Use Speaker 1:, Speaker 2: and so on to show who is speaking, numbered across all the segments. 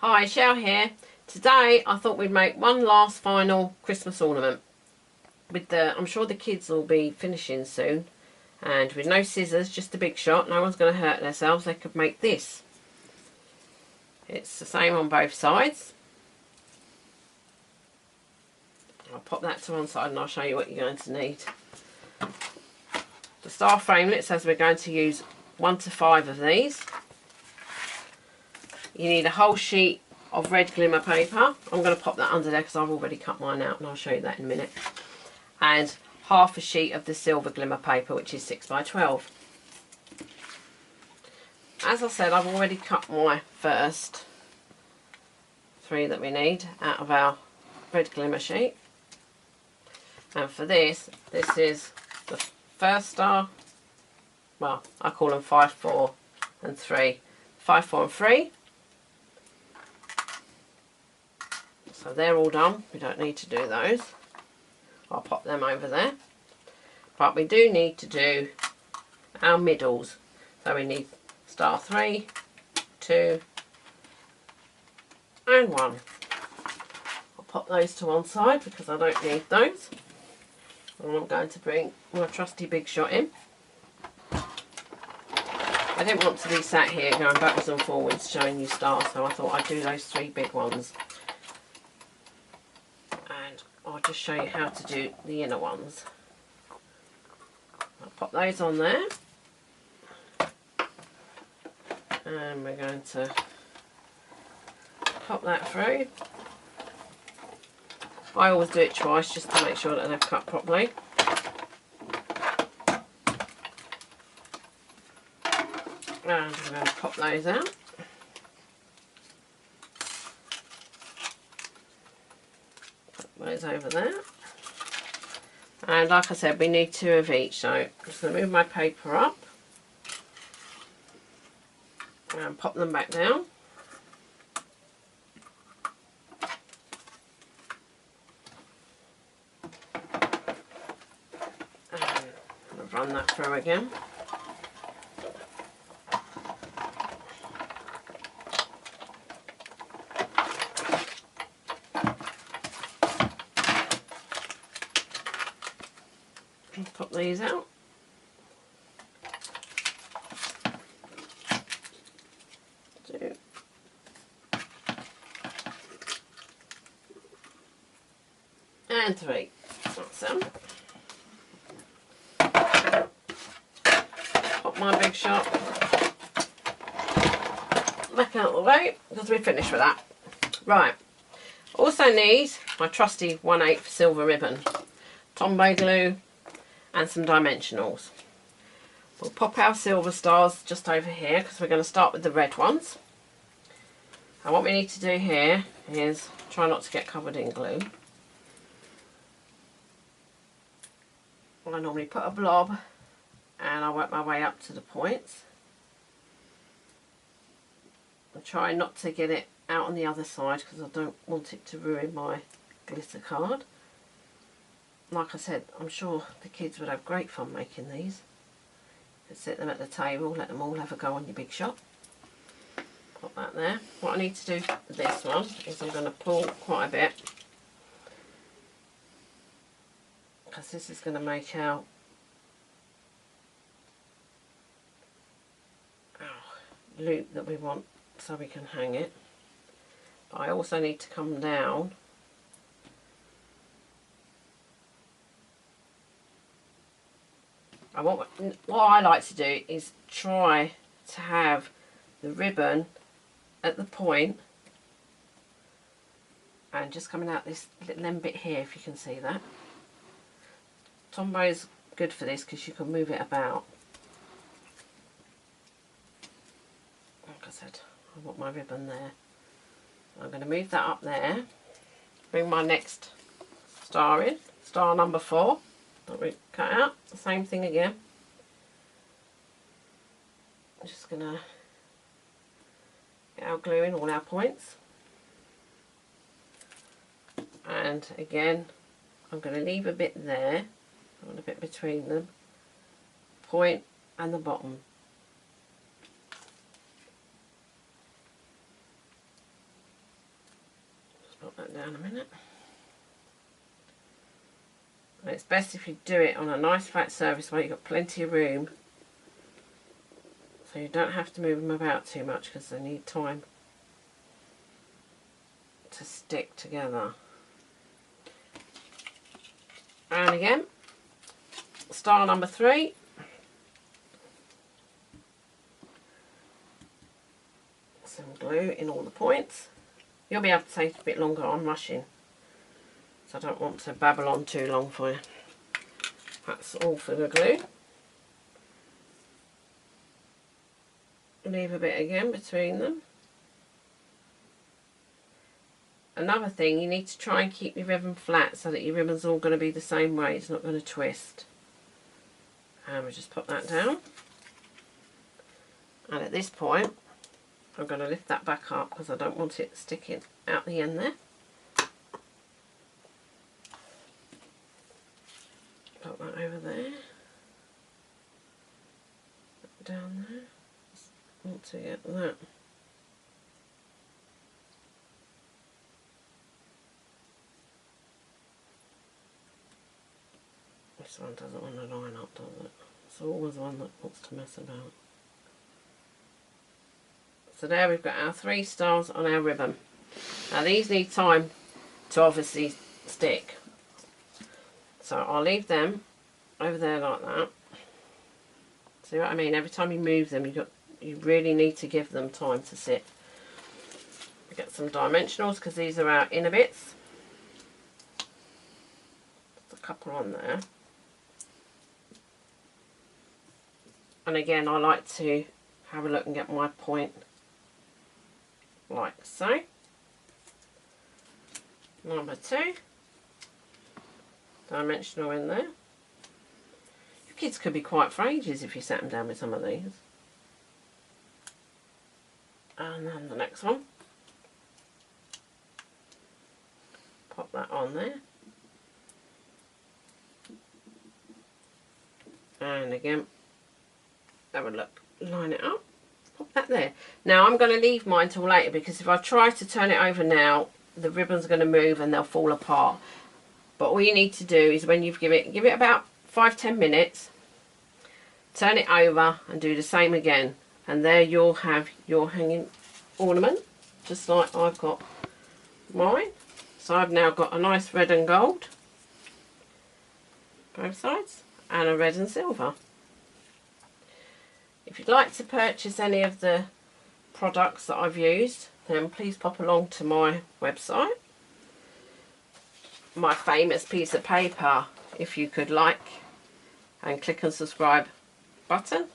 Speaker 1: Hi, Shell here. Today I thought we'd make one last final Christmas ornament. I'm sure the kids will be finishing soon, and with no scissors, just a big shot, no one's going to hurt themselves, they could make this. It's the same on both sides. I'll pop that to one side and I'll show you what you're going to need. The star framelit says we're going to use 1 to 5 of these. You need a whole sheet of red glimmer paper. I'm going to pop that under there because I've already cut mine out and I'll show you that in a minute. And half a sheet of the silver glimmer paper, which is 6 by 12. As I said, I've already cut my first 3 that we need out of our red glimmer sheet. And for this is the first star. Well, I call them 5, 4 and 3. 5, 4 and 3. So they're all done, we don't need to do those. I'll pop them over there. But we do need to do our middles. So we need star 3, 2 and 1. I'll pop those to one side because I don't need those. And I'm going to bring my trusty big shot in. I didn't want to be sat here going backwards and forwards showing you stars, so I thought I'd do those 3 big ones. I'll just show you how to do the inner ones. I'll pop those on there. And we're going to pop that through. I always do it twice just to make sure that they're cut properly. And we're going to pop those out. Those over there, and like I said, we need 2 of each, so I'm just going to move my paper up and pop them back down, and run that through again. Pop these out. Two. And 3. That's them. Pop my big shot back out of the way because we're finished with that. Right. Also need my trusty 1/8 silver ribbon, Tombow glue, and some dimensionals. We'll pop our silver stars just over here because we're going to start with the red ones. And what we need to do here is try not to get covered in glue. I normally put a blob and I work my way up to the points. I'm trying not to get it out on the other side because I don't want it to ruin my glitter card. Like I said, I'm sure the kids would have great fun making these. You could sit them at the table, let them all have a go on your big shot. Pop that there. What I need to do with this one is I'm going to pull quite a bit, because this is going to make our loop that we want so we can hang it. But I also need to come down and what I like to do is try to have the ribbon at the point and just coming out this little end bit here, if you can see that. Tombow is good for this because you can move it about. Like I said, I want my ribbon there. I'm going to move that up there, bring my next star in, star number 4. That we cut out, the same thing again. I'm just going to get our glue in all our points, and again I'm going to leave a bit there, I want a bit between them, point and the bottom. down a minute. And it's best if you do it on a nice flat surface where you've got plenty of room, so you don't have to move them about too much because they need time to stick together. And again, style number 3. Some glue in all the points. You'll be able to take a bit longer, I'm rushing, so I don't want to babble on too long for you. That's all for the glue. Leave a bit again between them. Another thing, you need to try and keep your ribbon flat so that your ribbon's all going to be the same way, it's not going to twist. And we'll just put that down. And at this point, I'm going to lift that back up because I don't want it sticking out the end there. Put that over there. Down there. Just want to get that. This one doesn't want to line up, does it? It's always one that wants to mess about. So there we've got our 3 stars on our ribbon. Now these need time to obviously stick. So I'll leave them over there like that. See what I mean? Every time you move them, you really need to give them time to sit. Get some dimensionals because these are our inner bits. Just a couple on there. And again, I like to have a look and get my point like so. Number 2. Dimensional in there. Your kids could be quiet for ages if you sat them down with some of these. And then the next one. Pop that on there. And again, have a look, line it up, pop that there. Now I'm going to leave mine till later because if I try to turn it over now, the ribbon's going to move and they'll fall apart. But all you need to do is when you've give it about 5-10 minutes, turn it over and do the same again, and there you'll have your hanging ornament just like I've got mine. So I've now got a nice red and gold both sides and a red and silver. If you'd like to purchase any of the products that I've used, then please pop along to my website. My famous piece of paper, if you could like and click and subscribe button.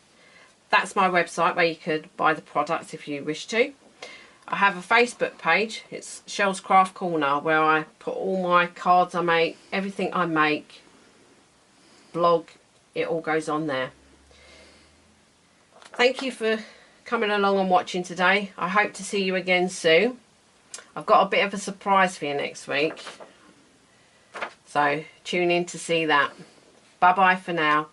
Speaker 1: That's my website where you could buy the products if you wish to. I have a Facebook page, it's Shell's Craft Corner, where I put all my cards I make, everything I make, blog, it all goes on there. Thank you for coming along and watching today. I hope to see you again soon. I've got a bit of a surprise for you next week, so tune in to see that. Bye bye for now.